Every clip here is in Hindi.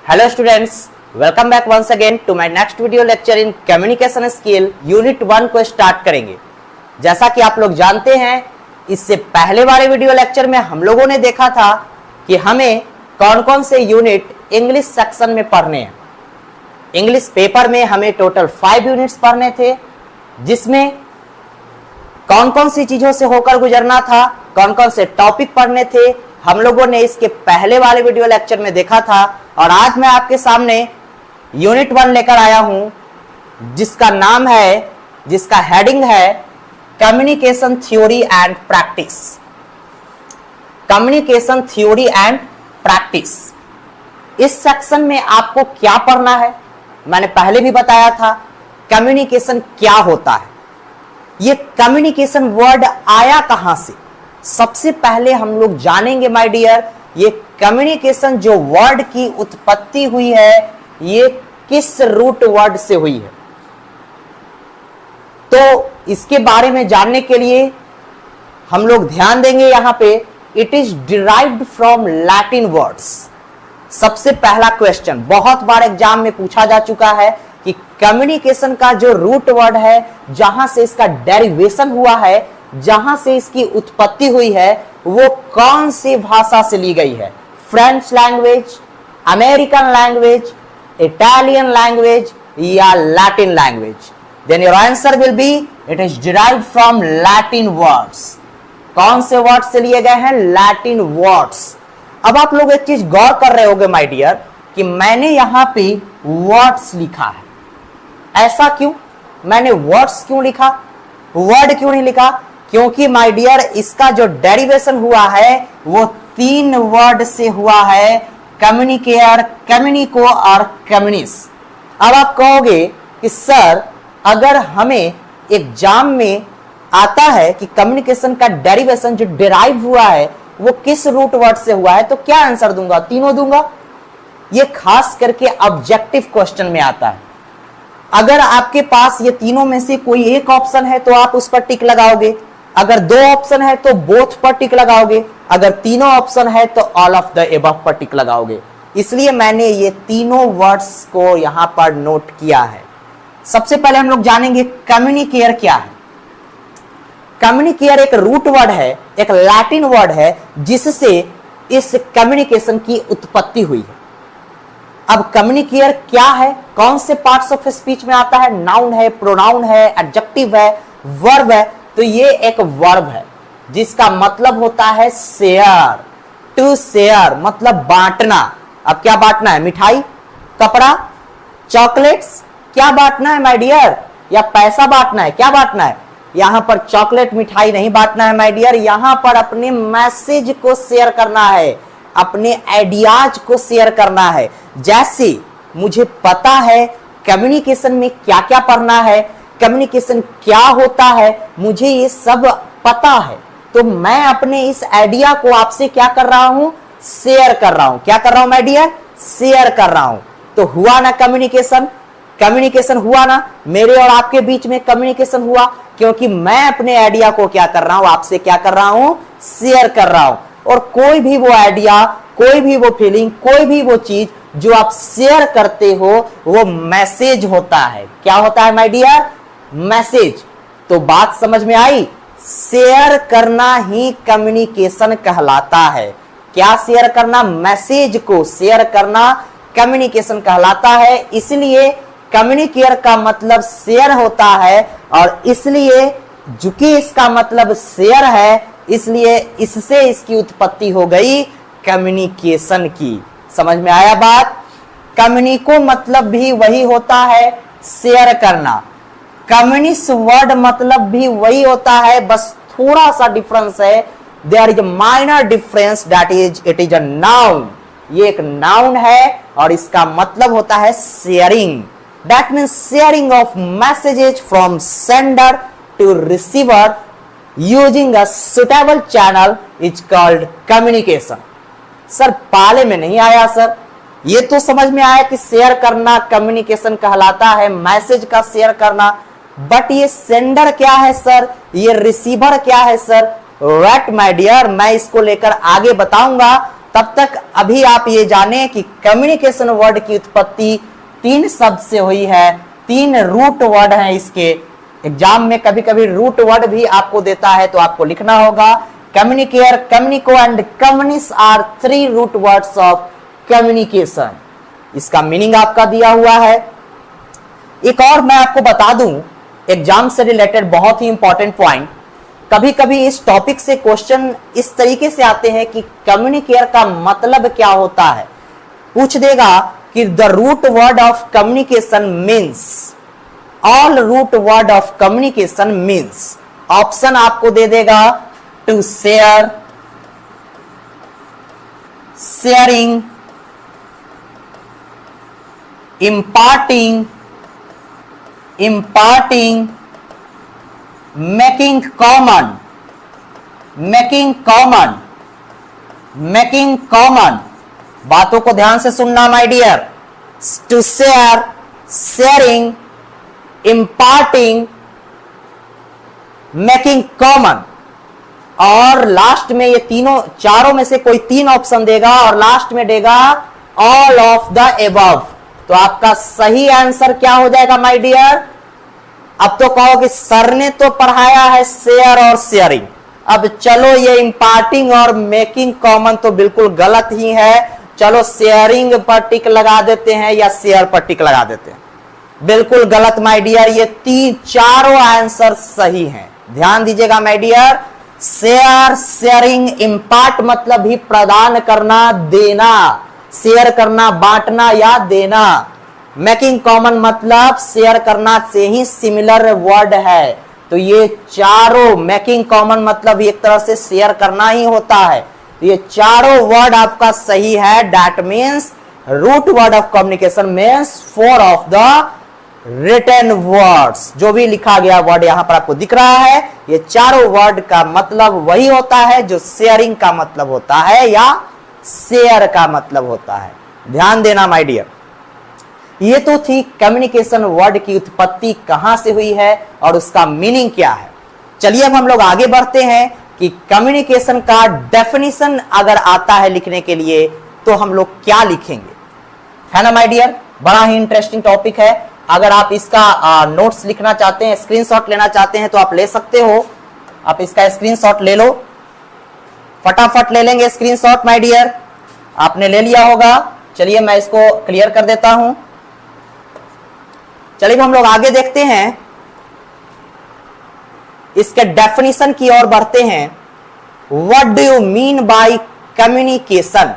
Hello students, welcome back once again to my next video lecture in communication skill unit 1 को स्टार्ट करेंगे। जैसा कि आप लोग जानते हैं, इससे पहले वाले वीडियो लेक्चर में हम लोगों ने देखा था कि हमें कौन कौन से यूनिट इंग्लिश सेक्शन में पढ़ने हैं। इंग्लिश पेपर में हमें टोटल 5 यूनिट्स पढ़ने थे, जिसमें कौन कौन सी चीजों से होकर गुजरना था, कौन कौन से टॉपिक पढ़ने थे, हम लोगों ने इसके पहले वाले वीडियो लेक्चर में देखा था। और आज मैं आपके सामने यूनिट 1 लेकर आया हूं, जिसका हेडिंग है communication theory and practice. Communication theory and practice, इस सेक्शन में आपको क्या पढ़ना है, मैंने पहले भी बताया था। कम्युनिकेशन क्या होता है, ये कम्युनिकेशन वर्ड आया कहां से, सबसे पहले हम लोग जानेंगे माय डियर। ये कम्युनिकेशन जो वर्ड की उत्पत्ति हुई है, ये किस रूट वर्ड से हुई है, तो इसके बारे में जानने के लिए हम लोग ध्यान देंगे यहां पे। It is derived from Latin words. सबसे पहला क्वेश्चन बहुत बार एग्जाम में पूछा जा चुका है कि कम्युनिकेशन का जो रूट वर्ड है, जहां से इसका डेरिवेशन हुआ है, जहां से इसकी उत्पत्ति हुई है, वो कौन सी भाषा से ली गई है। French language, American language, Italian language या Latin language. Then your answer will be it is derived from Latin words. कौन से वर्ड से लिए गए हैं? Latin words. अब आप लोग एक चीज गौर कर रहे होंगे माय डियर कि मैंने यहां पे वर्ड्स लिखा है। ऐसा क्यों? मैंने वर्ड्स क्यों लिखा, वर्ड क्यों नहीं लिखा? क्योंकि माय डियर इसका जो डेरिवेशन हुआ है वो 3 वर्ड से हुआ है, कम्युनिकेयर, कम्युनिको और कम्युनिस। अब आप कहोगे कि सर अगर हमें एग्जाम में आता है कि कम्युनिकेशन का डेरिवेशन जो डिराइव हुआ है वो किस रूट वर्ड से हुआ है, तो क्या आंसर दूंगा? तीनों दूंगा। ये खास करके ऑब्जेक्टिव क्वेश्चन में आता है। अगर आपके पास ये तीनों में से कोई एक ऑप्शन है तो आप उस पर टिक लगाओगे, अगर 2 ऑप्शन है तो बोथ पर टिक लगाओगे, अगर तीनों ऑप्शन है तो ऑल ऑफ द एबव पर टिक लगाओगे। इसलिए मैंने ये तीनों वर्ड्स को यहां पर नोट किया है। सबसे पहले हम लोग जानेंगे कम्युनिकेयर क्या है। कम्युनिकेयर एक रूट वर्ड है, एक लैटिन वर्ड है, जिससे इस कम्युनिकेशन की उत्पत्ति हुई है। अब कम्युनिकेयर क्या है, कौन से पार्ट्स ऑफ स्पीच में आता है? नाउन है, प्रोनाउन है, एडजेक्टिव है, वर्ब है। तो ये एक वर्ब है जिसका मतलब होता है शेयर। टू शेयर मतलब बांटना। अब क्या बांटना है? मिठाई, कपड़ा, चॉकलेट्स? क्या बांटना है माय डियर? या पैसा बांटना है? क्या बांटना है? यहां पर चॉकलेट, मिठाई नहीं बांटना है माय डियर। यहां पर अपने मैसेज को शेयर करना है, अपने आइडियाज को शेयर करना है। जैसे मुझे पता है कम्युनिकेशन में क्या क्या पढ़ना है, कम्युनिकेशन क्या होता है, मुझे ये सब पता है, तो मैं अपने इस आइडिया को आपसे क्या कर रहा हूं? शेयर कर रहा हूं। क्या कर रहा हूं माय डियर? शेयर कर रहा हूं। तो हुआ ना कम्युनिकेशन? कम्युनिकेशन हुआ ना, मेरे और आपके बीच में कम्युनिकेशन हुआ, क्योंकि मैं अपने आइडिया को क्या कर रहा हूं? आपसे क्या कर रहा हूं? शेयर कर रहा हूं। और कोई भी वो आइडिया, कोई भी वो फीलिंग, कोई भी वो चीज जो आप शेयर करते हो वो मैसेज होता है। क्या होता है माय डियर? मैसेज। तो बात समझ में आई? शेयर करना ही कम्युनिकेशन कहलाता है। क्या शेयर करना? मैसेज को शेयर करना कम्युनिकेशन कहलाता है। इसलिए कम्युनिकेयर का मतलब शेयर होता है, और इसलिए चूंकि इसका मतलब शेयर है, इसलिए इससे इसकी उत्पत्ति हो गई कम्युनिकेशन की। समझ में आया बात? कम्युनिको मतलब भी वही होता है, शेयर करना। कम्युनिस्ट वर्ड मतलब भी वही होता है, बस थोड़ा सा डिफरेंस है। There is a minor difference, that is it is a noun. ये एक नाउन है और इसका मतलब होता है sharing. That means sharing of messages from sender to receiver using a suitable channel is called communication. Sir पाले में नहीं आया सर, ये तो समझ में आया कि शेयर करना कम्युनिकेशन कहलाता है, मैसेज का शेयर करना, बट ये सेंडर क्या है सर, ये रिसीवर क्या है सर? वेट माय डियर, मैं इसको लेकर आगे बताऊंगा, तब तक अभी आप ये जाने कि कम्युनिकेशन वर्ड की उत्पत्ति 3 शब्द से हुई है, 3 रूट वर्ड हैं इसके। एग्जाम में कभी कभी रूट वर्ड भी आपको देता है तो आपको लिखना होगा communicare, communico and communis are 3 root words of communication. इसका मीनिंग आपका दिया हुआ है। एक और मैं आपको बता दूं एग्जाम से रिलेटेड बहुत ही इंपॉर्टेंट पॉइंट, कभी कभी इस टॉपिक से क्वेश्चन इस तरीके से आते हैं कि कम्युनिकेयर का मतलब क्या होता है। पूछ देगा कि the root word of communication means, all root word of communication means, option आपको दे देगा to share, sharing, imparting, imparting, making common, making common, making common। बातों को ध्यान से सुनना my dear. To share, sharing, imparting, making common। और लास्ट में ये तीनों, चारों में से कोई 3 ऑप्शन देगा और लास्ट में देगा ऑल ऑफ द एबव। तो आपका सही आंसर क्या हो जाएगा माय डियर? अब तो कहो कि सर ने तो पढ़ाया है शेयर और शेयरिंग, अब चलो ये इंपार्टिंग और मेकिंग कॉमन तो बिल्कुल गलत ही है, चलो शेयरिंग पर टिक लगा देते हैं या शेयर पर टिक लगा देते हैं। बिल्कुल गलत माय डियर, ये चारों आंसर सही हैं। ध्यान दीजिएगा my dear. Share, sharing, impart मतलब ही प्रदान करना, देना, शेयर करना, बांटना या देना। मेकिंग कॉमन मतलब शेयर करना से ही सिमिलर वर्ड है। तो ये चारों, मेकिंग कॉमन मतलब एक तरह से शेयर करना ही होता है। तो ये चारों वर्ड आपका सही है। That means root word of communication means 4 of the written words. जो भी लिखा गया वर्ड यहां पर आपको दिख रहा है, ये चारों वर्ड का मतलब वही होता है जो शेयरिंग का मतलब होता है या शेयर का मतलब होता है। ध्यान देना माय डियर। ये तो थी कम्युनिकेशन वर्ड की उत्पत्ति कहां से हुई है और उसका मीनिंग क्या है। चलिए अब हम लोग आगे बढ़ते हैं कि कम्युनिकेशन का डेफिनेशन अगर आता है लिखने के लिए तो हम लोग क्या लिखेंगे, है ना माय डियर। बड़ा ही इंटरेस्टिंग टॉपिक है। अगर आप इसका नोट्स लिखना चाहते हैं, स्क्रीनशॉट लेना चाहते हैं तो आप ले सकते हो। आप इसका स्क्रीनशॉट ले लो, फटाफट ले लेंगे स्क्रीनशॉट माय डियर। आपने ले लिया होगा। चलिए मैं इसको क्लियर कर देता हूं। चलिए हम लोग आगे देखते हैं, इसके डेफिनेशन की ओर बढ़ते हैं। What do you mean by communication?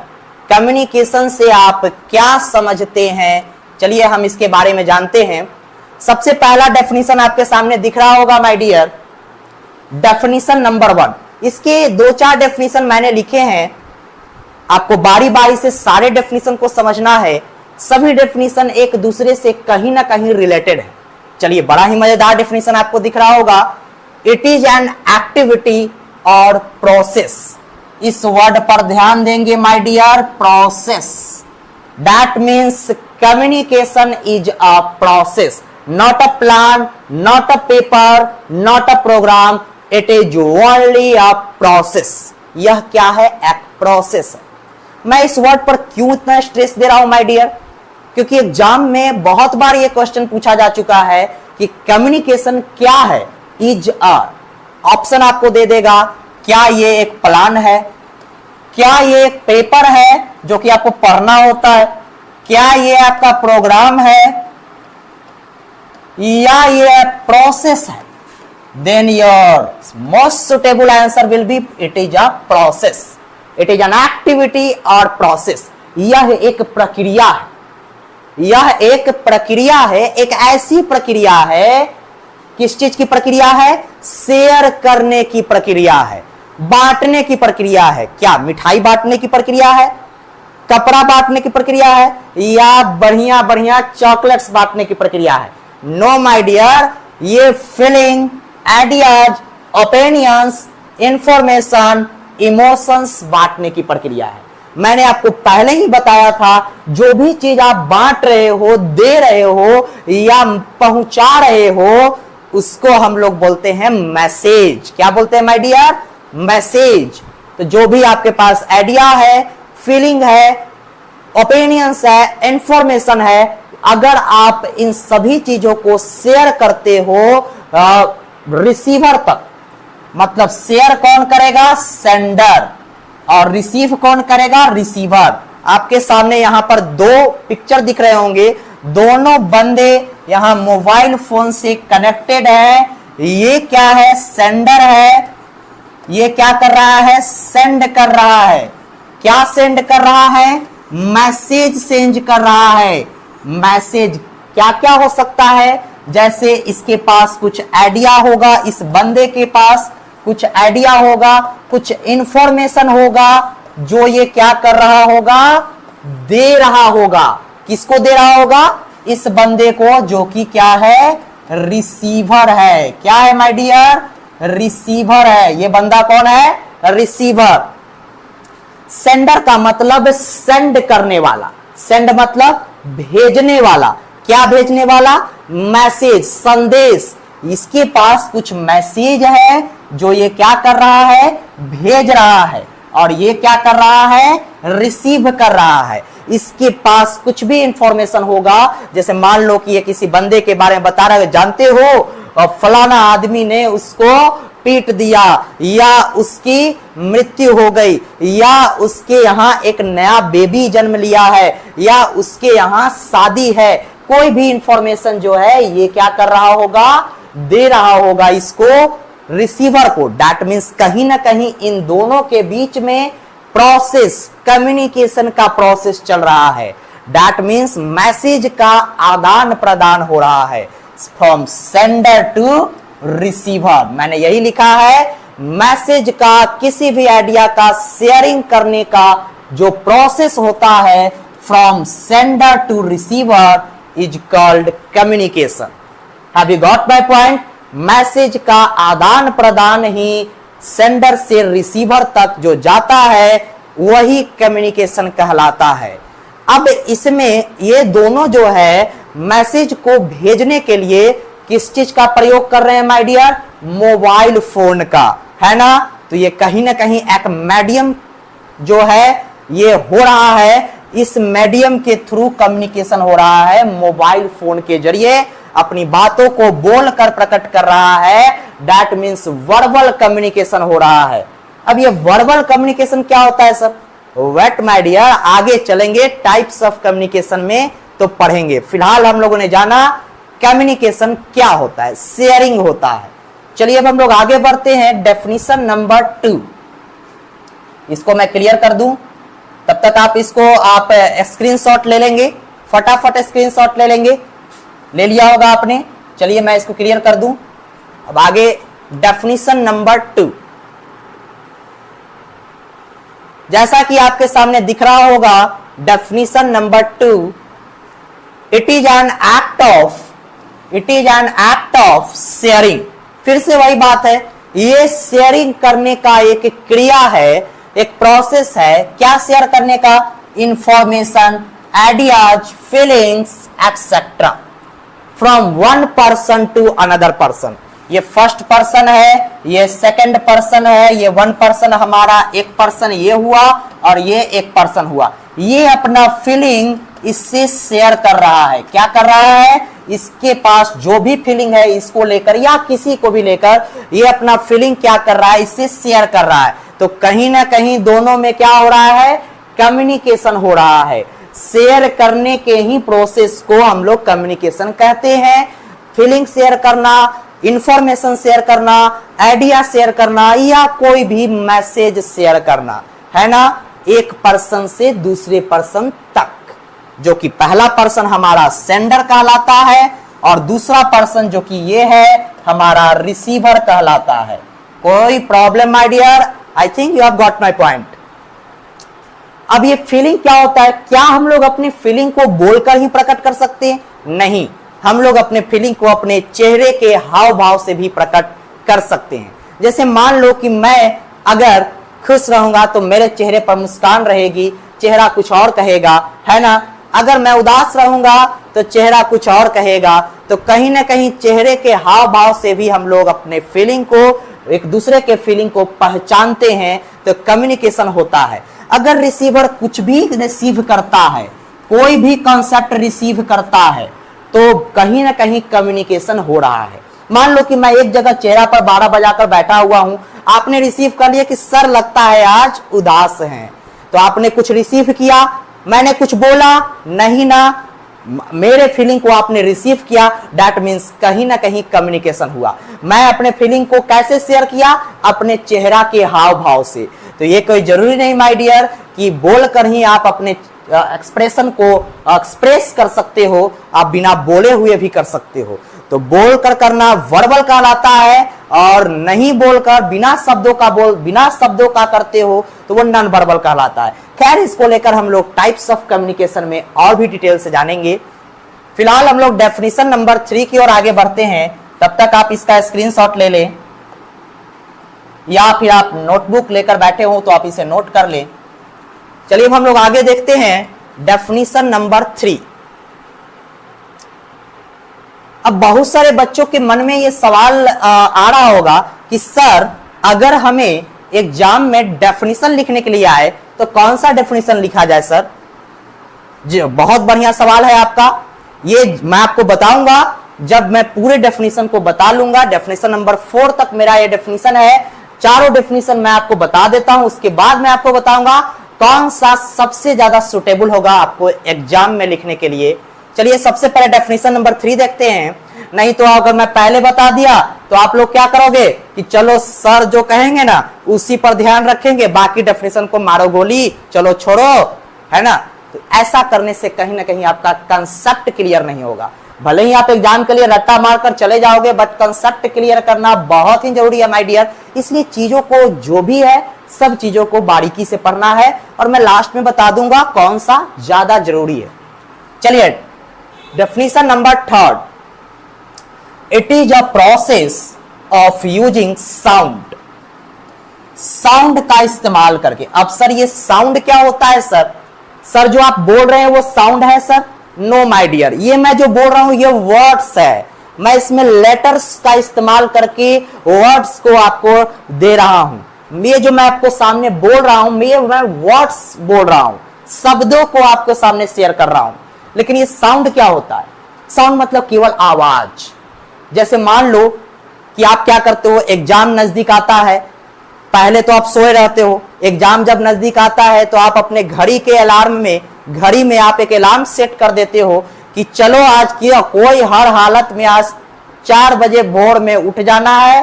Communication से आप क्या समझते हैं? चलिए हम इसके बारे में जानते हैं। सबसे पहला डेफिनेशन आपके सामने दिख रहा होगा माय डियर, डेफिनेशन नंबर 1। इसके 2-4 डेफिनेशन मैंने लिखे हैं, आपको बारी बारी से सारे डेफिनेशन को समझना है। सभी डेफिनेशन एक दूसरे से कहीं ना कहीं रिलेटेड है। चलिए बड़ा ही मजेदार डेफिनेशन आपको दिख रहा होगा। इट इज एन एक्टिविटी और प्रोसेस। इस वर्ड पर ध्यान देंगे my dear, process. That means communication is a process, not a plan, not a paper, not a program. It is only a process. यह क्या है? एक प्रोसेस है। मैं इस वर्ड पर क्यों इतना स्ट्रेस दे रहा हूं माय डियर? क्योंकि एग्जाम में बहुत बार यह क्वेश्चन पूछा जा चुका है कि कम्युनिकेशन क्या है। इज अ ऑप्शन आपको दे देगा, क्या ये एक प्लान है, क्या ये एक पेपर है जो कि आपको पढ़ना होता है, क्या ये आपका प्रोग्राम है, या ये प्रोसेस है। Then your most suitable answer will be it is a process. It is an activity और प्रोसेस। यह एक प्रक्रिया है, यह एक प्रक्रिया है, एक ऐसी प्रक्रिया है। किस चीज की प्रक्रिया है? शेयर करने की प्रक्रिया है, बांटने की प्रक्रिया है। क्या मिठाई बांटने की प्रक्रिया है, कपड़ा बांटने की प्रक्रिया है, या बढ़िया बढ़िया चॉकलेट्स बांटने की प्रक्रिया है? नो माय डियर, ये feeling, ideas, opinions, information, emotions बांटने की प्रक्रिया है। मैंने आपको पहले ही बताया था, जो भी चीज आप बांट रहे हो, दे रहे हो या पहुंचा रहे हो, उसको हम लोग बोलते हैं मैसेज। क्या बोलते हैं माय डियर? मैसेज। तो जो भी आपके पास आइडिया है, फीलिंग है, ओपिनियंस है, इंफॉर्मेशन है। अगर आप इन सभी चीजों को शेयर करते हो रिसीवर तक, मतलब शेयर कौन करेगा? सेंडर, और रिसीव कौन करेगा? रिसीवर। आपके सामने यहां पर दो पिक्चर दिख रहे होंगे, दोनों बंदे यहां मोबाइल फोन से कनेक्टेड है। ये क्या है? सेंडर है। ये क्या कर रहा है? सेंड कर रहा है। क्या सेंड कर रहा है? मैसेज सेंड कर रहा है। मैसेज क्या क्या हो सकता है? जैसे इसके पास कुछ आइडिया होगा, इस बंदे के पास कुछ आइडिया होगा, कुछ इंफॉर्मेशन होगा जो ये क्या कर रहा होगा? दे रहा होगा। किसको दे रहा होगा? इस बंदे को, जो कि क्या है? रिसीवर है। क्या है माय डियर? रिसीवर है। ये बंदा कौन है? रिसीवर। सेंडर का मतलब सेंड करने वाला। सेंड मतलब भेजने वाला। क्या भेजने वाला? मैसेज, संदेश। इसके पास कुछ मैसेज है जो ये क्या कर रहा है? भेज रहा है। और ये क्या कर रहा है? रिसीव कर रहा है। इसके पास कुछ भी इंफॉर्मेशन होगा, जैसे मान लो कि ये किसी बंदे के बारे में बता रहा है, जानते हो फलाना आदमी ने उसको पीट दिया, या उसकी मृत्यु हो गई, या उसके यहां एक नया बेबी जन्म लिया है, या उसके यहां शादी है। कोई भी इंफॉर्मेशन जो है ये क्या कर रहा होगा? दे रहा होगा इसको, रिसीवर को। दैट मीन्स कहीं ना कहीं इन दोनों के बीच में प्रोसेस, कम्युनिकेशन का प्रोसेस चल रहा है। दैट मीन्स मैसेज का आदान प्रदान हो रहा है, फ्रॉम सेंडर टू रिसीवर। मैंने यही लिखा है, मैसेज का, किसी भी आइडिया का शेयरिंग करने का जो प्रोसेस होता है from sender to receiver is called communication. Have you got my point? Message का आदान प्रदान ही सेंडर से रिसीवर तक जो जाता है वही कम्युनिकेशन कहलाता है। अब इसमें ये दोनों जो है मैसेज को भेजने के लिए किस चीज का प्रयोग कर रहे हैं माय डियर? मोबाइल फोन का, है ना? तो ये कहीं ना कहीं एक मीडियम जो है ये हो रहा है, इस मीडियम के थ्रू कम्युनिकेशन हो रहा है। मोबाइल फोन के जरिए अपनी बातों को बोलकर प्रकट कर रहा है। दैट मीन्स वर्बल कम्युनिकेशन हो रहा है। अब ये वर्बल कम्युनिकेशन क्या होता है सर? वेट माय डियर, आगे चलेंगे टाइप्स ऑफ कम्युनिकेशन में तो पढ़ेंगे। फिलहाल हम लोगों ने जाना कम्युनिकेशन क्या होता है, शेयरिंग होता है। चलिए अब हम लोग आगे बढ़ते हैं। डेफिनेशन नंबर 2, इसको मैं क्लियर कर दूं, तब तक आप इसको आप स्क्रीनशॉट ले लेंगे, फटाफट स्क्रीनशॉट ले लेंगे। ले लिया होगा आपने। चलिए मैं इसको क्लियर कर दूं। अब आगे डेफिनेशन नंबर 2, जैसा कि आपके सामने दिख रहा होगा, definition number 2, it is an act of sharing. फिर से वही बात है, ये शेयरिंग करने का एक क्रिया है, एक प्रोसेस है। क्या शेयर करने का? Information, ideas, feelings etcetera, from one person to another person. ये फर्स्ट पर्सन है, ये सेकंड पर्सन है, ये वन पर्सन हमारा, एक पर्सन ये हुआ और ये एक पर्सन हुआ। ये अपना फीलिंग इससे शेयर कर रहा है। क्या कर रहा है? इसके पास जो भी फीलिंग है इसको लेकर या किसी को भी लेकर ये अपना फीलिंग क्या कर रहा है? इससे शेयर कर रहा है। तो कहीं ना कहीं दोनों में क्या हो रहा है? कम्युनिकेशन हो रहा है। शेयर करने के ही प्रोसेस को हम लोग कम्युनिकेशन कहते हैं। फीलिंग शेयर करना, इंफॉर्मेशन शेयर करना, आइडिया शेयर करना, या कोई भी मैसेज शेयर करना, है ना? एक पर्सन से दूसरे पर्सन तक, जो कि पहला पर्सन हमारा सेंडर कहलाता है और दूसरा पर्सन जो कि ये है हमारा रिसीवर कहलाता है। कोई problem my dear? I think you have got my point. अब ये फीलिंग क्या होता है? क्या हम लोग अपनी फीलिंग को बोलकर ही प्रकट कर सकते हैं? नहीं, हम लोग अपने फीलिंग को अपने चेहरे के हाव भाव से भी प्रकट कर सकते हैं। जैसे मान लो कि मैं अगर खुश रहूंगा तो मेरे चेहरे पर मुस्कान रहेगी, चेहरा कुछ और कहेगा, है ना? अगर मैं उदास रहूंगा तो चेहरा कुछ और कहेगा। तो कहीं ना कहीं चेहरे के हाव भाव से भी हम लोग अपने फीलिंग को, एक दूसरे के फीलिंग को पहचानते हैं, तो कम्युनिकेशन होता है। अगर रिसीवर कुछ भी रिसीव करता है, कोई भी कॉन्सेप्ट रिसीव करता है, तो कहीं ना कहीं कम्युनिकेशन हो रहा है। मान लो कि मैं एक जगह चेहरा पर 12 बजाकर बैठा हुआ हूं, आपने रिसीव कर लिया कि सर लगता है आज उदास हैं, तो आपने कुछ रिसीव किया, मैंने कुछ बोला नहीं ना, मेरे फीलिंग को आपने रिसीव किया, दैट मीन्स कहीं ना कहीं कम्युनिकेशन हुआ। मैं अपने फीलिंग को कैसे शेयर किया? अपने चेहरा के हाव भाव से। तो ये कोई जरूरी नहीं माय डियर कि बोलकर ही आप अपने एक्सप्रेशन को एक्सप्रेस कर सकते हो, आप बिना बोले हुए भी कर सकते हो। तो बोलकर करना वर्बल कहलाता है, और नहीं बोलकर बिना शब्दों का करते हो तो वो नॉन वर्बल कहलाता है। खैर, इसको लेकर हम लोग टाइप्स ऑफ कम्युनिकेशन में और भी डिटेल से जानेंगे। फिलहाल हम लोग डेफिनेशन नंबर 3 की ओर आगे बढ़ते हैं। तब तक आप इसका स्क्रीनशॉट ले लें, या फिर आप नोटबुक लेकर बैठे हो तो आप इसे नोट कर लें। चलिए हम लोग आगे देखते हैं डेफिनेशन नंबर 3। अब बहुत सारे बच्चों के मन में ये सवाल आ रहा होगा कि सर, अगर हमें एग्जाम में डेफिनेशन लिखने के लिए आए तो कौन सा डेफिनेशन लिखा जाए सर? जी, बहुत बढ़िया सवाल है आपका। ये मैं आपको बताऊंगा जब मैं पूरे डेफिनेशन को बता लूंगा। डेफिनेशन नंबर 4 तक मेरा ये डेफिनेशन है। चारों डेफिनेशन मैं आपको बता देता हूं, उसके बाद मैं आपको बताऊंगा कौन सा सबसे ज्यादा सुटेबल होगा आपको एग्जाम में लिखने के लिए। चलिए सबसे पहले डेफिनेशन नंबर 3 देखते हैं। नहीं तो अगर मैं पहले बता दिया तो आप लोग क्या करोगे कि चलो सर जो कहेंगे ना उसी पर ध्यान रखेंगे, बाकी डेफिनेशन को मारो गोली, चलो छोड़ो, है ना। तो ऐसा करने से कहीं ना कहीं आपका कंसेप्ट क्लियर नहीं होगा। भले ही आप एग्जाम के लिए रट्टा मारकर चले जाओगे, बट कंसेप्ट क्लियर करना बहुत ही जरूरी है माय डियर। इसलिए चीजों को जो भी है सब चीजों को बारीकी से पढ़ना है, और मैं लास्ट में बता दूंगा कौन सा ज्यादा जरूरी है। चलिए definition number 3, it is a process of using sound. Sound का इस्तेमाल करके। अब सर ये साउंड क्या होता है सर? सर जो आप बोल रहे हैं वो साउंड है सर? नो माय डियर, ये मैं जो बोल रहा हूं ये वर्ड्स है। मैं इसमें लेटर्स का इस्तेमाल करके वर्ड्स को आपको दे रहा हूं। ये जो मैं आपको सामने बोल रहा हूं, मैं वर्ड्स बोल रहा हूं, शब्दों को आपको सामने शेयर कर रहा हूं। लेकिन ये साउंड क्या होता है? साउंड मतलब केवल आवाज। जैसे मान लो कि आप क्या करते हो, एग्जाम नजदीक आता है, पहले तो आप सोए रहते हो, एग्जाम जब नजदीक आता है तो आप अपने घड़ी के अलार्म में, घड़ी में आप एक अलार्म सेट कर देते हो कि चलो आज किया कोई हर हालत में आज 4 बजे भोर में उठ जाना है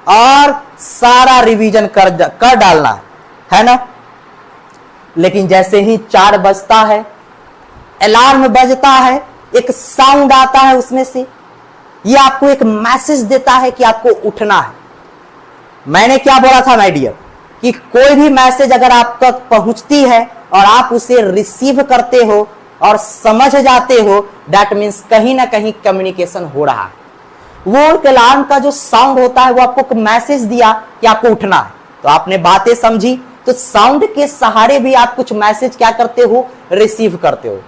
और सारा रिवीजन कर डालना है ना। लेकिन जैसे ही 4 बजता है, अलार्म बजता है, एक साउंड आता है उसमें से, ये आपको एक मैसेज देता है कि आपको उठना है। मैंने क्या बोला था माय डियर कि कोई भी मैसेज अगर आप तक पहुंचती है और आप उसे रिसीव करते हो और समझ जाते हो, दैट मीन्स कहीं ना कहीं कम्युनिकेशन हो रहा है। वो अलार्म का जो साउंड होता है वो आपको मैसेज दिया कि आपको उठना है, तो आपने बातें समझी। तो साउंड के सहारे भी आप कुछ मैसेज क्या करते हो, रिसीव करते हो।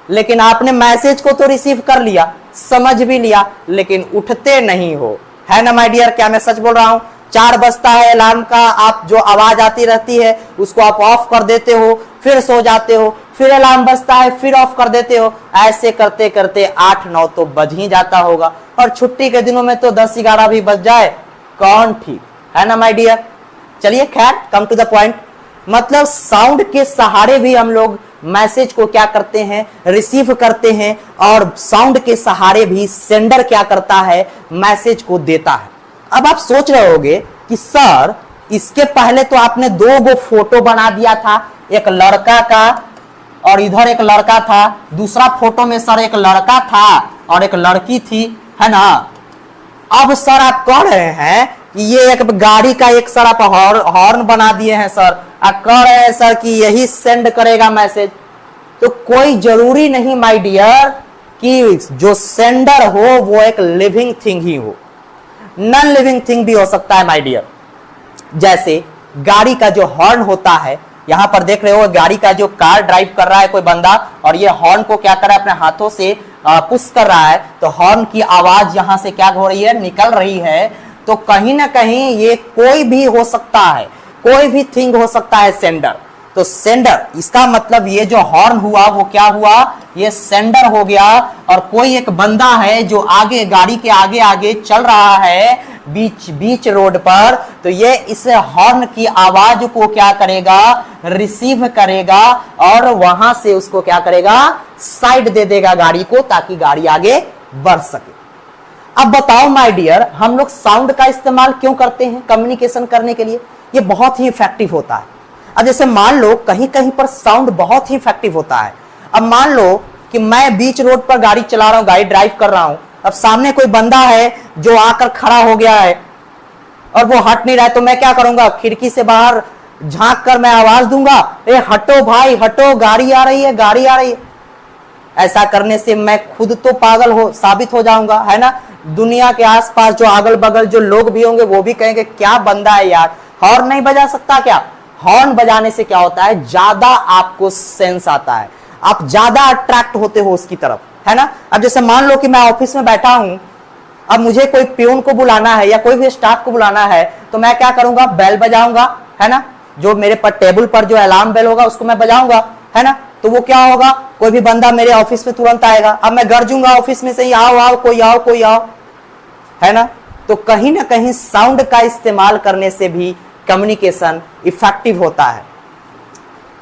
लेकिन आपने मैसेज को तो रिसीव कर लिया, समझ भी लिया, लेकिन उठते नहीं हो, है ना माय डियर। क्या मैं सच बोल रहा हूं? 4 बजता है, अलार्म का आप जो आवाज आती रहती है उसको आप ऑफ कर देते हो, फिर सो जाते हो, फिर अलार्म बजता है, फिर ऑफ कर देते हो। ऐसे करते करते 8-9 तो बज ही जाता होगा, और छुट्टी के दिनों में तो 10-11 भी बज जाए, कौन ठीक, है ना माय डियर। चलिए खैर, कम टू द पॉइंट। मतलब साउंड के सहारे भी हम लोग मैसेज को क्या करते हैं, रिसीव करते हैं, और साउंड के सहारे भी सेंडर क्या करता है, मैसेज को देता है। अब आप सोच रहे होंगे कि सर इसके पहले तो आपने 2 फोटो बना दिया था, एक लड़का का और इधर एक लड़का था, दूसरा फोटो में सर एक लड़का था और एक लड़की थी, है ना। अब सर आप कह रहे हैं कि ये एक गाड़ी का एक सर आप हॉर्न बना दिए हैं सर, आप कह रहे हैं सर कि यही सेंड करेगा मैसेज। तो कोई जरूरी नहीं माय डियर कि जो सेंडर हो वो एक लिविंग थिंग ही हो, नॉन लिविंग थिंग भी हो सकता है माय डियर। जैसे गाड़ी का जो हॉर्न होता है, यहां पर देख रहे हो गाड़ी का जो कार ड्राइव कर रहा है कोई बंदा, और ये हॉर्न को क्या कर रहा है, अपने हाथों से पुश कर रहा है, तो हॉर्न की आवाज यहां से क्या हो रही है, निकल रही है। तो कहीं ना कहीं ये कोई भी हो सकता है, कोई भी थिंग हो सकता है सेंडर। तो सेंडर, इसका मतलब ये जो हॉर्न हुआ वो क्या हुआ, ये सेंडर हो गया। और कोई एक बंदा है जो आगे गाड़ी के आगे आगे चल रहा है बीच रोड पर, तो ये इस हॉर्न की आवाज को क्या करेगा, रिसीव करेगा और वहां से उसको क्या करेगा, साइड दे देगा गाड़ी को, ताकि गाड़ी आगे बढ़ सके। अब बताओ माय डियर, हम लोग साउंड का इस्तेमाल क्यों करते हैं कम्युनिकेशन करने के लिए? ये बहुत ही इफेक्टिव होता है। अब जैसे मान लो कहीं कहीं पर साउंड बहुत ही इफेक्टिव होता है। अब मान लो कि मैं बीच रोड पर गाड़ी चला रहा हूं, गाड़ी ड्राइव कर रहा हूं, अब सामने कोई बंदा है जो आकर खड़ा हो गया है और वो हट नहीं रहा है, तो मैं क्या करूंगा, खिड़की से बाहर झांक कर मैं आवाज दूंगा, ए हटो भाई हटो, गाड़ी आ रही है, गाड़ी आ रही है। ऐसा करने से मैं खुद तो पागल साबित हो जाऊंगा, है ना। दुनिया के आसपास जो अगल बगल जो लोग भी होंगे वो भी कहेंगे क्या बंदा है यार, हॉर्न नहीं बजा सकता क्या? हॉर्न बजाने से क्या होता है, ज्यादा आपको सेंस आता है, आप ज्यादा अट्रैक्ट होते हो उसकी तरफ, है ना। अब जैसे मान लो कि मैं ऑफिस में बैठा हूं, अब मुझे कोई प्यून को बुलाना है या कोई भी स्टाफ को बुलाना है, तो मैं क्या करूंगा, बेल बजाऊंगा, है ना। जो मेरे पर टेबल पर जो अलार्म बेल होगा उसको मैं बजाऊंगा, है ना। तो वो क्या होगा, कोई भी बंदा मेरे ऑफिस में तुरंत आएगा। अब मैं गरजूंगा ऑफिस में से, आओ आओ कोई आओ कोई आओ, है ना। तो कहीं ना कहीं साउंड का इस्तेमाल करने से भी कम्युनिकेशन इफेक्टिव होता है।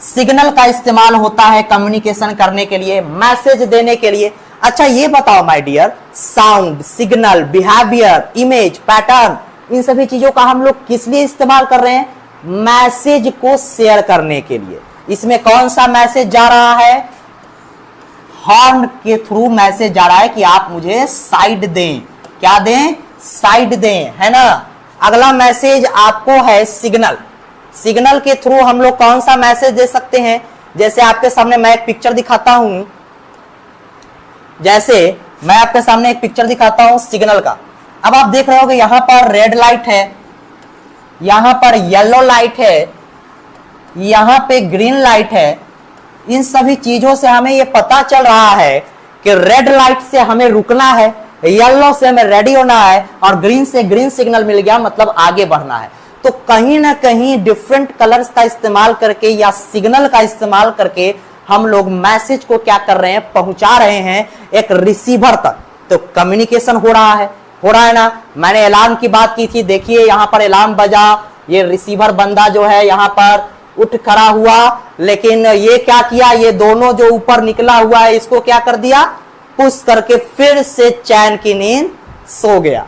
सिग्नल का इस्तेमाल होता है कम्युनिकेशन करने के लिए, मैसेज देने के लिए। अच्छा ये बताओ my dear, sound, signal, behaviour, image, pattern, इन सभी चीजों का हम लोग किस लिए इस्तेमाल कर रहे हैं? मैसेज को शेयर करने के लिए। इसमें कौन सा मैसेज जा रहा है? हॉर्न के थ्रू मैसेज जा रहा है कि आप मुझे साइड दें। क्या दें? साइड दें, है ना। अगला मैसेज आपको है सिग्नल। सिग्नल के थ्रू हम लोग कौन सा मैसेज दे सकते हैं? जैसे आपके सामने मैं एक पिक्चर दिखाता हूं, जैसे मैं आपके सामने एक पिक्चर दिखाता हूं सिग्नल का। अब आप देख रहे हो कि यहां पर रेड लाइट है, यहां पर येलो लाइट है, यहां पे ग्रीन लाइट है। इन सभी चीजों से हमें यह पता चल रहा है कि रेड लाइट से हमें रुकना है, येलो से हमें रेडी होना है और ग्रीन से ग्रीन सिग्नल मिल गया मतलब आगे बढ़ना है। तो कहीं ना कहीं डिफरेंट कलर्स का इस्तेमाल करके या सिग्नल का इस्तेमाल करके हम लोग मैसेज को क्या कर रहे हैं, पहुंचा रहे हैं एक रिसीवर तक। तो कम्युनिकेशन हो रहा है ना। मैंने अलार्म की बात की थी, देखिए यहां पर अलार्म बजा, ये रिसीवर बंदा जो है यहां पर उठ खड़ा हुआ, लेकिन ये क्या किया, ये दोनों जो ऊपर निकला हुआ है इसको क्या कर दिया, पुश करके फिर से चैन की नींद सो गया।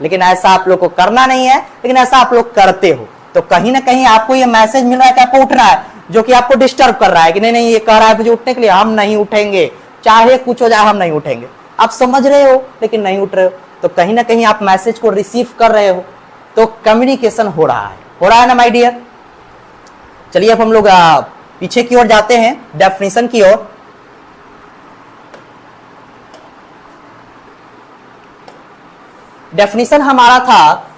लेकिन ऐसा आप लोग को करना नहीं है, लेकिन ऐसा आप लोग करते हो। तो कहीं ना कहीं आपको ये मैसेज मिल रहा है कि आपको उठना है, जो कि आपको डिस्टर्ब कर रहा है कि नहीं नहीं ये कह रहा है मुझे उठने के लिए, हम नहीं उठेंगे, चाहे कुछ हो जाए हम नहीं उठेंगे। आप समझ रहे हो लेकिन नहीं उठ रहे हो, तो कहीं ना कहीं आप मैसेज को रिसीव कर रहे हो। तो कम्युनिकेशन हो रहा है ना माय डियर। चलिए अब हम लोग पीछे की ओर जाते हैं, डेफिनेशन की ओर। डेफिनेशन हमारा था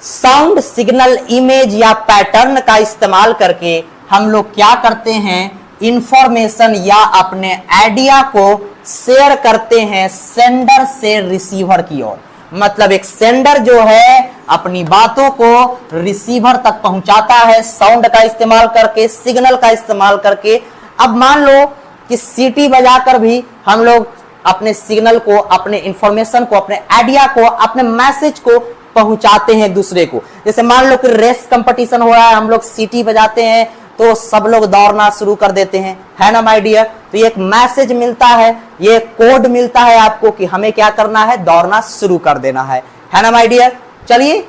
साउंड, सिग्नल, इमेज या पैटर्न का इस्तेमाल करके हम लोग क्या करते हैं, इंफॉर्मेशन या अपने आइडिया को शेयर करते हैं सेंडर से रिसीवर की ओर। मतलब एक सेंडर जो है अपनी बातों को रिसीवर तक पहुंचाता है साउंड का इस्तेमाल करके, सिग्नल का इस्तेमाल करके। अब मान लो कि सीटी बजाकर भी हम लोग अपने सिग्नल को, अपने इंफॉर्मेशन को, अपने आइडिया को, अपने मैसेज को पहुंचाते हैं एक दूसरे को। जैसे मान लो कि रेस कंपटीशन हो रहा है, हम लोग सीटी बजाते हैं तो सब लोग दौड़ना शुरू कर देते हैं, है ना माय डियर। तो ये एक मैसेज मिलता है, ये कोड मिलता है आपको कि हमें क्या करना है, दौड़ना शुरू कर देना है ना माय डियर। चलिए,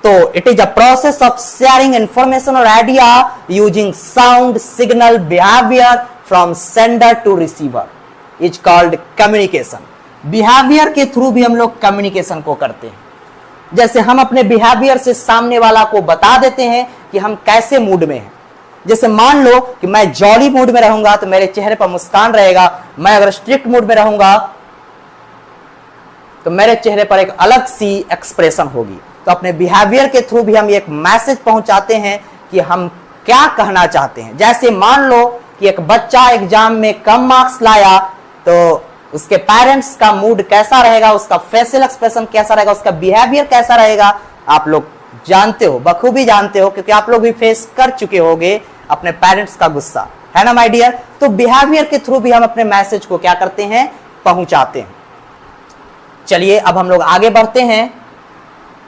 तो it is a process of sharing information और idea using sound, signal, behaviour from sender to receiver is called communication. Behaviour के थ्रू भी हम लोग कम्युनिकेशन को करते हैं। जैसे हम अपने बिहेवियर से सामने वाला को बता देते हैं कि हम कैसे मूड में हैं। जैसे मान लो कि मैं जॉली मूड में रहूंगा तो मेरे चेहरे पर मुस्कान रहेगा, मैं अगर स्ट्रिक्ट मूड में रहूंगा तो मेरे चेहरे पर एक अलग सी एक्सप्रेशन होगी। तो अपने बिहेवियर के थ्रू भी हम एक मैसेज पहुंचाते हैं कि हम क्या कहना चाहते हैं। जैसे मान लो कि एक बच्चा एग्जाम में कम मार्क्स लाया तो उसके पेरेंट्स का मूड कैसा रहेगा, उसका फेशियल एक्सप्रेशन कैसा रहेगा, उसका बिहेवियर कैसा रहेगा, आप लोग जानते हो, बखूबी जानते हो, क्योंकि आप लोग भी फेस कर चुके होगे अपने पेरेंट्स का गुस्सा, है ना माय डियर। तो बिहेवियर के थ्रू भी हम अपने मैसेज को क्या करते हैं, पहुंचाते हैं। चलिए अब हम लोग आगे बढ़ते हैं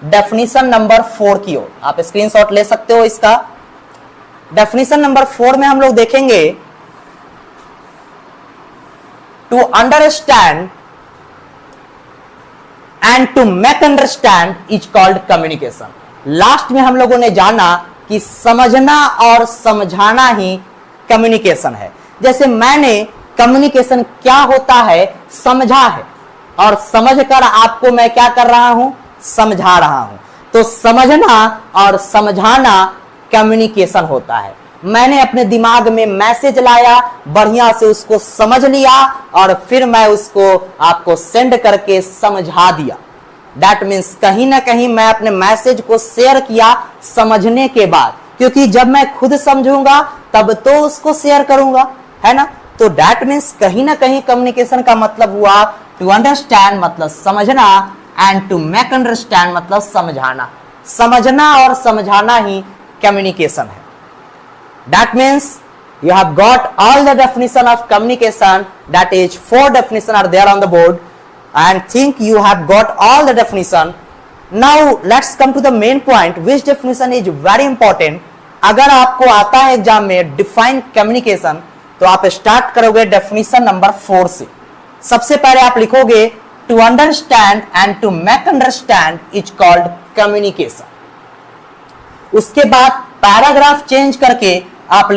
डेफिनेशन नंबर 4 की ओर। आप स्क्रीनशॉट ले सकते हो इसका। डेफिनेशन नंबर 4 में हम लोग देखेंगे to understand and to make understand is called communication. Last में हम लोगों ने जाना कि समझना और समझाना ही कम्युनिकेशन है। जैसे मैंने कम्युनिकेशन क्या होता है समझा है, और समझकर आपको मैं क्या कर रहा हूं, समझा रहा हूं। तो समझना और समझाना कम्युनिकेशन होता है। मैंने अपने दिमाग में मैसेज लाया, बढ़िया से उसको समझ लिया, और फिर मैं उसको आपको सेंड करके समझा दिया। दैट मीन्स कहीं ना कहीं मैं अपने मैसेज को शेयर किया समझने के बाद, क्योंकि जब मैं खुद समझूंगा तब तो उसको शेयर करूंगा, है ना। तो दैट मीन्स कहीं ना कहीं कम्युनिकेशन का मतलब हुआ टू अंडरस्टैंड मतलब समझना, एंड टू मेक अंडरस्टैंड मतलब समझाना। समझना और समझाना ही कम्युनिकेशन है। That means you have got all the definition of communication, that is 4 definition are there on the board, and think you have got all the definition. Now let's come to the main point, which definition is very important. अगर आपको आता है एग्जाम में डिफाइन कम्युनिकेशन, तो आप स्टार्ट करोगे डेफिनेशन नंबर 4 से। सबसे पहले आप लिखोगे to understand and to make understand is called communication. उसके बाद पैराग्राफ चेंज करके आप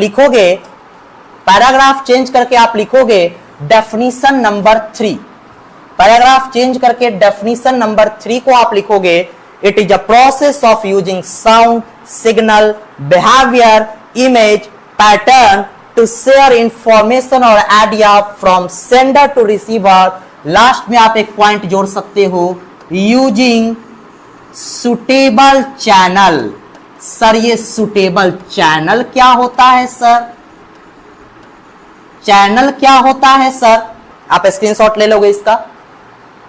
लिखोगे, डेफिनेशन नंबर 3। पैराग्राफ चेंज करके डेफिनेशन नंबर 3 को आप लिखोगे, it is a process of using sound, signal, behaviour, image, pattern to share information और idea from sender to receiver. Last में आप एक पॉइंट जोड़ सकते हो, यूजिंग सुटेबल चैनल। सर ये सुटेबल चैनल क्या होता है सर? चैनल क्या होता है सर? आप स्क्रीनशॉट ले लोगे इसका।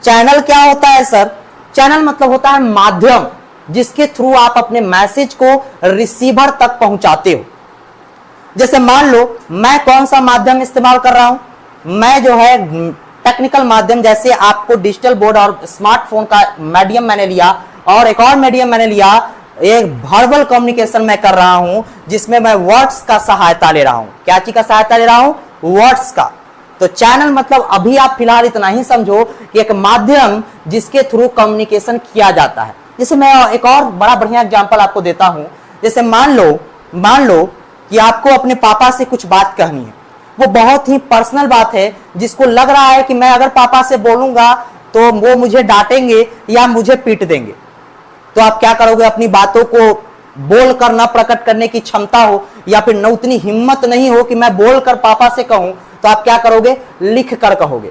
चैनल क्या होता है सर? चैनल मतलब होता है माध्यम जिसके थ्रू आप अपने मैसेज को रिसीवर तक पहुंचाते हो। जैसे मान लो मैं कौन सा माध्यम इस्तेमाल कर रहा हूं, मैं जो है टेक्निकल माध्यम, जैसे आपको डिजिटल बोर्ड और स्मार्टफोन का मीडियम मैंने लिया, और एक और मीडियम मैंने लिया, एक वर्बल कम्युनिकेशन मैं कर रहा हूं जिसमें मैं वर्ड्स का सहायता ले रहा हूं। क्या चीज का सहायता ले रहा हूं? वर्ड्स का। तो चैनल मतलब अभी आप फिलहाल इतना ही समझो कि एक माध्यम जिसके थ्रू कम्युनिकेशन किया जाता है। जैसे मैं एक और बड़ा बढ़िया एग्जांपल आपको देता हूं। जैसे मान लो कि आपको अपने पापा से कुछ बात कहनी है, वो बहुत ही पर्सनल बात है जिसको लग रहा है कि मैं अगर पापा से बोलूंगा तो वो मुझे डांटेंगे या मुझे पीट देंगे। तो आप क्या करोगे? अपनी बातों को बोलकर न प्रकट करने की क्षमता हो या फिर न उतनी हिम्मत नहीं हो कि मैं बोलकर पापा से कहूं, तो आप क्या करोगे? लिख कर कहोगे।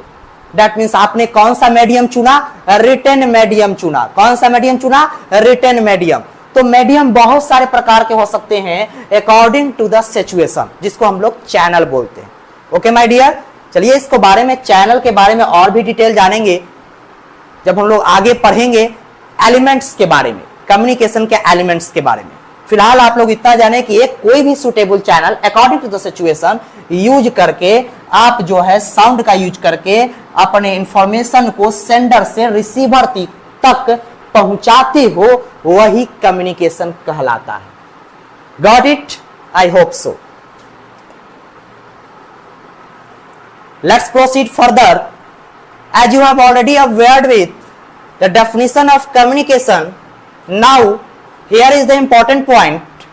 दैट मीन्स आपने कौन सा मीडियम चुना? रिटन मीडियम चुना। कौन सा मीडियम चुना? Written medium. तो मीडियम बहुत सारे प्रकार के हो सकते हैं अकॉर्डिंग टू द सिचुएशन, जिसको हम लोग चैनल बोलते हैं। ओके माय डियर, चलिए इसको बारे में, चैनल के बारे में और भी डिटेल जानेंगे जब हम लोग आगे पढ़ेंगे एलिमेंट्स के बारे में, कम्युनिकेशन के एलिमेंट्स के बारे में। फिलहाल आप लोग इतना जाने कि एक कोई भी suitable channel according to the situation use करके आप जो है साउंड का यूज करके अपने इंफॉर्मेशन को सेंडर से रिसीवर तक पहुंचाते हो, वही कम्युनिकेशन कहलाता है। Got it? I hope so. Let's proceed further. As you have already awared with the definition of communication, now here is the important point,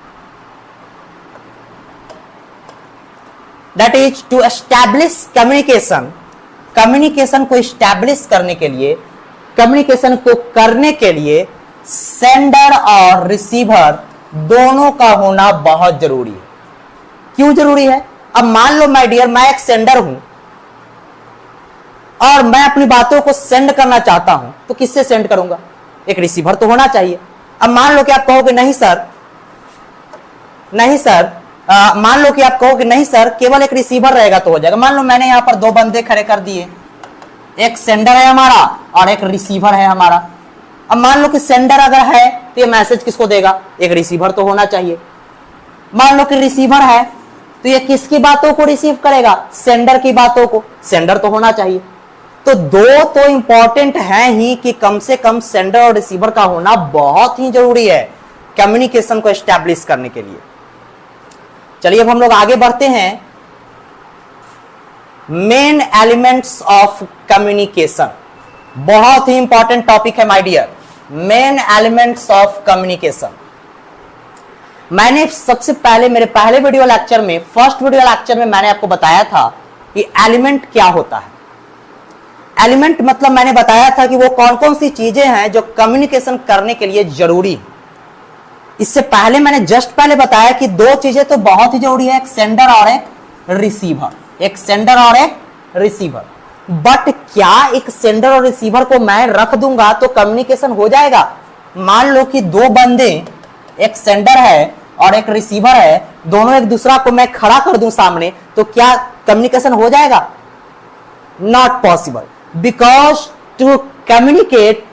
that is to establish communication। communication को establish करने के लिए, communication को करने के लिए sender और receiver दोनों का होना बहुत जरूरी है। क्यों जरूरी है? अब मान लो माय डियर, मैं एक सेंडर हूं और मैं अपनी बातों को सेंड करना चाहता हूं, तो किससे सेंड करूंगा? एक रिसीवर तो होना चाहिए। अब मान लो कि आप कहोगे नहीं सर, मान लो कि आप कहोगे नहीं सर, केवल एक रिसीवर रहेगा तो हो जाएगा। मान लो मैंने यहां पर 2 बंदे खड़े कर दिए, एक सेंडर है हमारा और एक रिसीवर है हमारा। अब मान लो कि सेंडर अगर है तो ये मैसेज किसको देगा, एक रिसीवर तो होना चाहिए। मान लो कि रिसीवर है तो ये किसकी बातों को रिसीव करेगा, सेंडर की बातों को, सेंडर तो होना चाहिए। तो दो तो इंपॉर्टेंट है ही कि कम से कम सेंडर और रिसीवर का होना बहुत ही जरूरी है कम्युनिकेशन को एस्टैब्लिश करने के लिए। चलिए अब हम लोग आगे बढ़ते हैं। मेन एलिमेंट्स ऑफ कम्युनिकेशन, बहुत ही इंपॉर्टेंट टॉपिक है my dear, main elements of communication. मैंने सबसे पहले मेरे पहले वीडियो लेक्चर में, फर्स्ट वीडियो लेक्चर में मैंने आपको बताया था कि एलिमेंट क्या होता है। एलिमेंट मतलब मैंने बताया था कि वो कौन कौन सी चीजें हैं जो कम्युनिकेशन करने के लिए जरूरी है। इससे पहले मैंने जस्ट पहले बताया कि दो चीजें तो बहुत ही जरूरी है, एक सेंडर और एक रिसीवर, एक सेंडर और एक रिसीवर। बट क्या एक सेंडर और रिसीवर को मैं रख दूंगा तो कम्युनिकेशन हो जाएगा? मान लो कि दो बंदे, एक सेंडर है और एक रिसीवर है, दोनों एक दूसरा को मैं खड़ा कर दूं सामने, तो क्या कम्युनिकेशन हो जाएगा? Not possible, because to communicate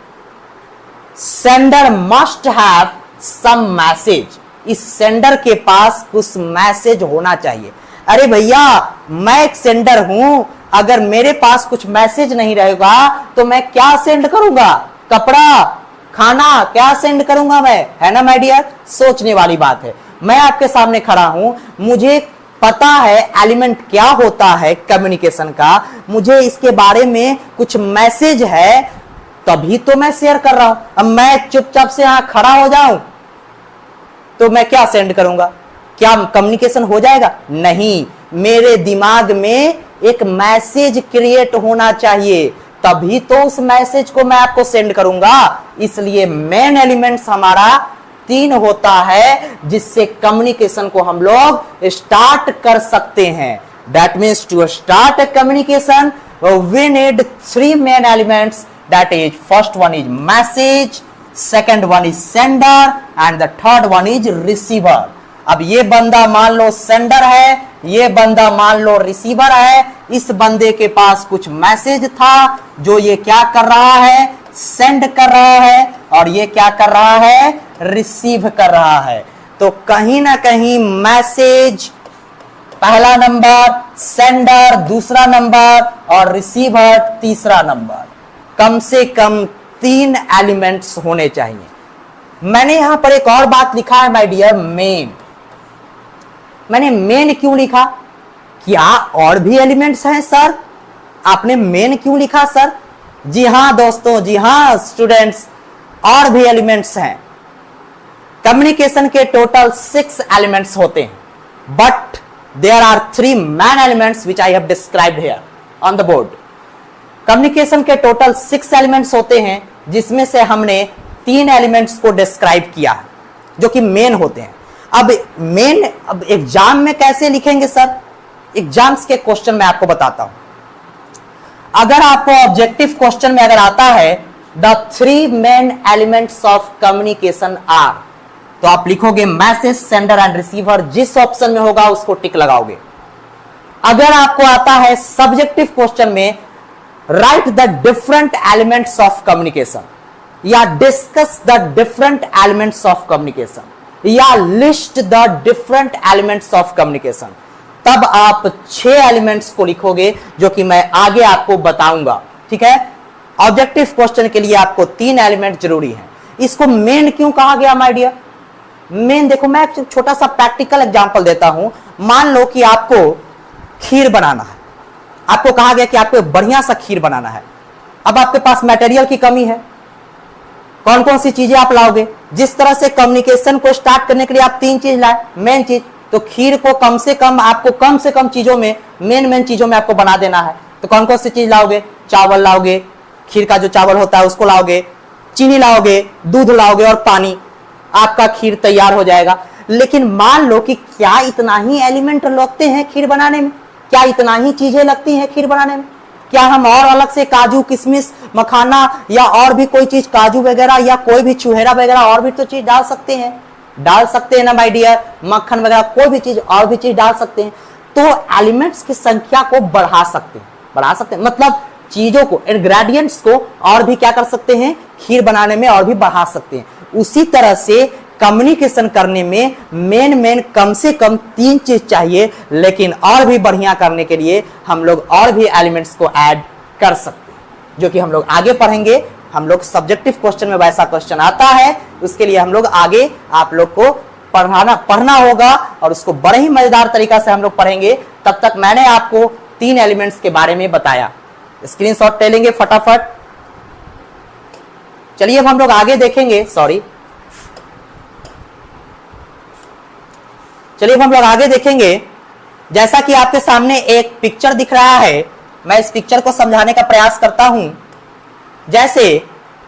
sender must have some message. इस सेंडर के पास कुछ मैसेज होना चाहिए। अरे भैया मैं एक सेंडर हूं, अगर मेरे पास कुछ मैसेज नहीं रहेगा तो मैं क्या सेंड करूंगा? कपड़ा, खाना क्या सेंड करूंगा मैं, है ना माय डियर? सोचने वाली बात है। मैं आपके सामने खड़ा हूं, मुझे पता है एलिमेंट क्या होता है कम्युनिकेशन का, मुझे इसके बारे में कुछ मैसेज है, तभी तो मैं शेयर कर रहा हूं। अब मैं चुपचाप से यहां खड़ा हो जाऊं तो मैं क्या सेंड करूंगा? क्या कम्युनिकेशन हो जाएगा? नहीं, मेरे दिमाग में एक मैसेज क्रिएट होना चाहिए, तभी तो उस मैसेज को मैं आपको सेंड करूंगा। इसलिए मेन एलिमेंट्स हमारा 3 होता है जिससे कम्युनिकेशन को हम लोग स्टार्ट कर सकते हैं। That means to start a communication we need 3 main elements, that is first one is message, second one is sender and the third one is receiver. अब ये बंदा मान लो सेंडर है, ये बंदा मान लो रिसीवर है। इस बंदे के पास कुछ मैसेज था जो ये क्या कर रहा है, सेंड कर रहा है, और ये क्या कर रहा है, रिसीव कर रहा है। तो कहीं ना कहीं मैसेज पहला नंबर, सेंडर दूसरा नंबर और रिसीवर तीसरा नंबर। कम से कम 3 एलिमेंट्स होने चाहिए। मैंने यहां पर एक और बात लिखा है माय डियर, मेन। मैंने मेन क्यों लिखा? क्या और भी एलिमेंट्स हैं सर? आपने मेन क्यों लिखा सर? जी हां दोस्तों, जी हां स्टूडेंट्स, और भी एलिमेंट्स हैं। कम्युनिकेशन के टोटल 6 एलिमेंट्स होते हैं, but there are 3 main elements which I have described here on the board. Communication के टोटल 6 एलिमेंट्स होते हैं, जिसमें से हमने 3 एलिमेंट्स को डिस्क्राइब किया है जो कि मेन होते हैं। अब मेन अब एग्जाम में कैसे लिखेंगे सर? एग्जाम्स के क्वेश्चन में आपको बताता हूं। अगर आपको ऑब्जेक्टिव क्वेश्चन में अगर आता है the 3 main elements of communication are, तो आप लिखोगे मैसेज, सेंडर एंड रिसीवर। जिस ऑप्शन में होगा उसको टिक लगाओगे। अगर आपको आता है सब्जेक्टिव क्वेश्चन में write the different elements of communication, या discuss the different elements of communication, या list the different elements of communication, तब आप 6 एलिमेंट्स को लिखोगे जो कि मैं आगे आपको बताऊंगा। ठीक है, ऑब्जेक्टिव क्वेश्चन के लिए आपको 3 एलिमेंट जरूरी है। इसको मेन क्यों कहा गया माय डियर? मेन देखो, मैं एक छोटा सा प्रैक्टिकल एग्जांपल देता हूं। मान लो कि आपको खीर बनाना है, आपको कहा गया कि आपको बढ़िया सा खीर बनाना है। अब आपके पास मटेरियल की कमी है, कौन कौन सी चीजें आप लाओगे? जिस तरह से कम्युनिकेशन को स्टार्ट करने के लिए आप 3 चीज लाए, मेन चीज, तो खीर को कम से कम चीजों में, मेन चीजों में आपको बना देना है। तो कौन कौन सी चीज लाओगे? चावल लाओगे, खीर का जो चावल होता है उसको लाओगे, चीनी लाओगे, दूध लाओगे और पानी, आपका खीर तैयार हो जाएगा। लेकिन मान लो कि क्या इतना ही एलिमेंट लगते हैं खीर बनाने में? क्या इतना ही चीजें लगती हैं खीर बनाने में? क्या हम और अलग से काजू, किशमिश, मखाना या और भी कोई चीज, काजू वगैरह या कोई भी चुहेरा वगैरह और भी तो चीज डाल सकते हैं? डाल सकते हैं ना माय डियर, मक्खन वगैरह कोई भी चीज डाल सकते हैं। तो एलिमेंट्स की संख्या को बढ़ा सकते हैं, मतलब चीजों को, इंग्रेडिएंट्स को और भी क्या कर सकते हैं, खीर बनाने में और भी बढ़ा सकते हैं। उसी तरह से कम्युनिकेशन करने में मेन कम से कम 3 चीज चाहिए, लेकिन और भी बढ़िया करने के लिए हम लोग और भी एलिमेंट्स को ऐड कर सकते हैं, जो कि हम लोग आगे पढ़ेंगे। हम लोग सब्जेक्टिव क्वेश्चन में वैसा क्वेश्चन आता है, उसके लिए हम लोग आगे आप लोग को पढ़ना होगा और उसको बड़े ही मजेदार तरीका से हम लोग पढ़ेंगे। तब तक मैंने आपको 3 एलिमेंट्स के बारे में बताया। स्क्रीनशॉट ले लेंगे फटाफट। चलिए अब हम लोग आगे देखेंगे, चलिए अब हम लोग आगे देखेंगे। जैसा कि आपके सामने एक पिक्चर दिख रहा है, मैं इस पिक्चर को समझाने का प्रयास करता हूं। जैसे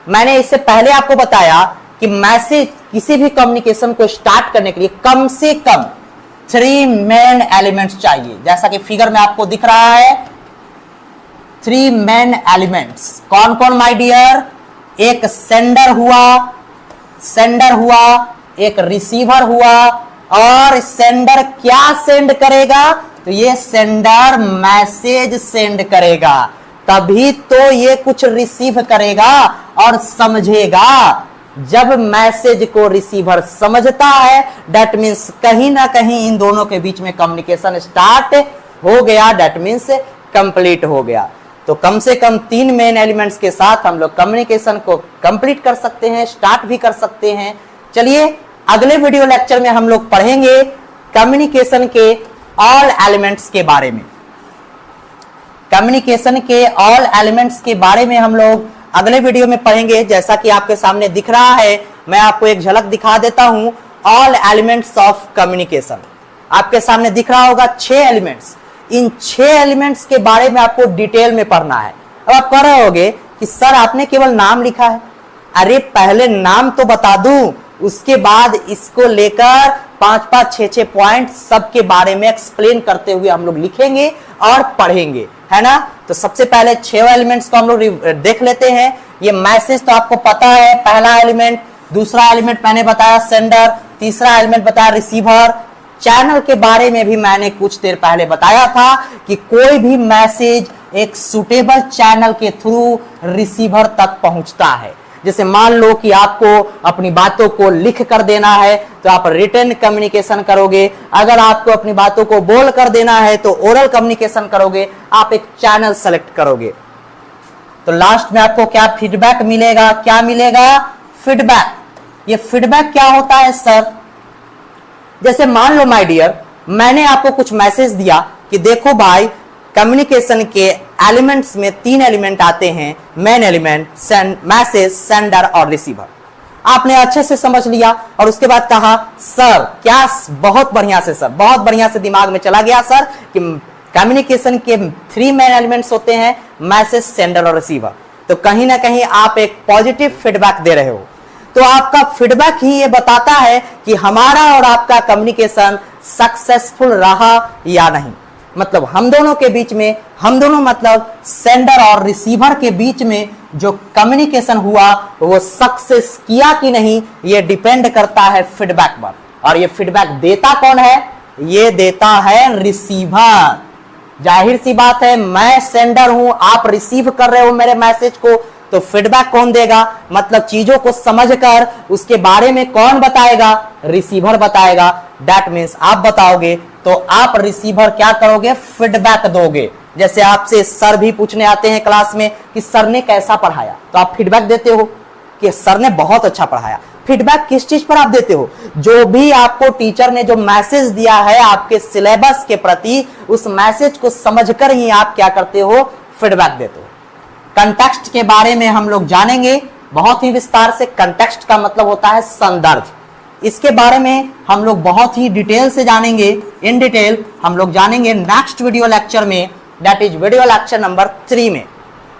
मैंने इससे पहले आपको बताया कि मैसेज, किसी भी कम्युनिकेशन को स्टार्ट करने के लिए कम से कम 3 मेन एलिमेंट्स चाहिए। जैसा कि फिगर में आपको दिख रहा है, 3 मेन एलिमेंट्स। कौन कौन माय डियर? एक सेंडर हुआ, एक रिसीवर हुआ, और सेंडर क्या सेंड करेगा? तो ये सेंडर मैसेज सेंड करेगा, तभी तो ये कुछ रिसीव करेगा और समझेगा। जब मैसेज को रिसीवर समझता है, दैट मीन्स कहीं ना कहीं इन दोनों के बीच में कम्युनिकेशन स्टार्ट हो गया, दैट मीन्स कंप्लीट हो गया। तो कम से कम 3 मेन एलिमेंट्स के साथ हम लोग कम्युनिकेशन को कंप्लीट कर सकते हैं, स्टार्ट भी कर सकते हैं। चलिए अगले वीडियो लेक्चर में हम लोग पढ़ेंगे कम्युनिकेशन के ऑल एलिमेंट्स के बारे में। कम्युनिकेशन के ऑल एलिमेंट्स के बारे में हम लोग अगले वीडियो में पढ़ेंगे। जैसा कि आपके सामने दिख रहा है, मैं आपको एक झलक दिखा देता हूं। ऑल एलिमेंट्स ऑफ कम्युनिकेशन आपके सामने दिख रहा होगा, 6 एलिमेंट्स। इन 6 एलिमेंट्स के बारे में आपको डिटेल में पढ़ना है। अब आप कह रहे होगे कि सर आपने केवल नाम लिखा है। अरे पहले नाम तो बता दूं, उसके बाद इसको लेकर 5-5, 6-6 पॉइंट सबके बारे में एक्सप्लेन करते हुए हम लोग लिखेंगे और पढ़ेंगे, है ना। तो सबसे पहले 6 एलिमेंट्स को हम लोग देख लेते हैं। ये मैसेज तो आपको पता है, पहला एलिमेंट। दूसरा एलिमेंट मैंने बताया सेंडर, तीसरा एलिमेंट बताया रिसीवर। चैनल के बारे में भी मैंने कुछ देर पहले बताया था कि कोई भी मैसेज एक सुटेबल चैनल के थ्रू रिसीवर तक पहुंचता है। जैसे मान लो कि आपको अपनी बातों को लिख कर देना है तो आप रिटन कम्युनिकेशन करोगे, अगर आपको अपनी बातों को बोल कर देना है तो ओरल कम्युनिकेशन करोगे, आप एक चैनल सेलेक्ट करोगे। तो लास्ट में आपको क्या फीडबैक मिलेगा? क्या मिलेगा? फीडबैक। ये फीडबैक क्या होता है सर? जैसे मान लो माय डियर, मैंने आपको कुछ मैसेज दिया कि देखो भाई, कम्युनिकेशन के एलिमेंट्स में 3 एलिमेंट आते हैं, मेन एलिमेंट, मैसेज, सेंडर और रिसीवर। आपने अच्छे से समझ लिया और उसके बाद कहा सर क्या, बहुत बढ़िया से सर, बहुत बढ़िया से दिमाग में चला गया सर कि कम्युनिकेशन के 3 मेन एलिमेंट्स होते हैं, मैसेज, सेंडर और रिसीवर। तो कहीं ना कहीं आप एक पॉजिटिव फीडबैक दे रहे हो। तो आपका फीडबैक ही ये बताता है कि हमारा और आपका कम्युनिकेशन सक्सेसफुल रहा या नहीं। मतलब हम दोनों के बीच में, हम दोनों मतलब सेंडर और रिसीवर के बीच में जो कम्युनिकेशन हुआ वो सक्सेस किया कि नहीं, ये डिपेंड करता है फीडबैक पर। और ये फीडबैक देता कौन है? ये देता है रिसीवर। जाहिर सी बात है, मैं सेंडर हूं, आप रिसीव कर रहे हो मेरे मैसेज को, तो फीडबैक कौन देगा? मतलब चीजों को समझकर उसके बारे में कौन बताएगा? रिसीवर बताएगा। दैट मीन्स आप बताओगे तो आप रिसीवर क्या करोगे? फीडबैक दोगे। जैसे आपसे सर भी पूछने आते हैं क्लास में कि सर ने कैसा पढ़ाया, तो आप फीडबैक देते हो कि सर ने बहुत अच्छा पढ़ाया। फीडबैक किस चीज पर आप देते हो? जो भी आपको टीचर ने जो मैसेज दिया है आपके सिलेबस के प्रति, उस मैसेज को समझकर ही आप क्या करते हो? फीडबैक देते हो। कंटेक्स्ट के बारे में हम लोग जानेंगे बहुत ही विस्तार से। कंटेक्स्ट का मतलब होता है संदर्भ। इसके बारे में हम लोग बहुत ही डिटेल से जानेंगे, इन डिटेल हम लोग जानेंगे नेक्स्ट वीडियो लेक्चर में, that is video lecture number 3 में,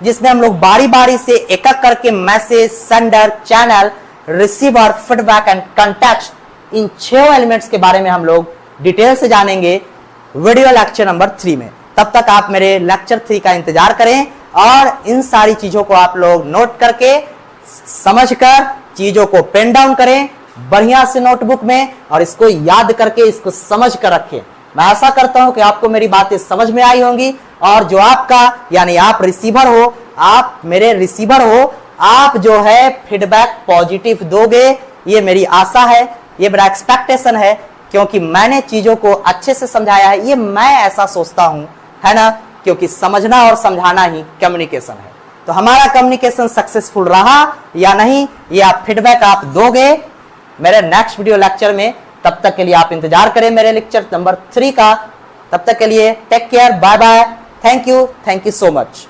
जिसमें हम लोग बारी बारी से एक एक करके message, sender, channel, receiver, feedback and context, in 6 elements के बारे में हम लोग डिटेल से जानेंगे वीडियो लेक्चर नंबर 3 में। तब तक आप मेरे लेक्चर 3 का इंतजार करें और इन सारी चीजों को आप लोग नोट करके, समझकर चीजों को पेन डाउन करें बढ़िया से नोटबुक में, और इसको याद करके इसको समझ कर रखें। मैं आशा करता हूं कि आपको मेरी बातें समझ में आई होंगी और जो आपका यानी आप रिसीवर हो, आप मेरे रिसीवर हो, आप जो है फीडबैक पॉजिटिव दोगे, ये मेरी आशा है, ये मेरा एक्सपेक्टेशन है, क्योंकि मैंने चीजों को अच्छे से समझाया है। ये मैं ऐसा सोचता हूं, है ना, क्योंकि समझना और समझाना ही कम्युनिकेशन है। तो हमारा कम्युनिकेशन सक्सेसफुल रहा या नहीं, ये आप फीडबैक आप दोगे मेरे नेक्स्ट वीडियो लेक्चर में। तब तक के लिए आप इंतजार करें मेरे लेक्चर नंबर 3 का। तब तक के लिए take care, bye bye, thank you so much.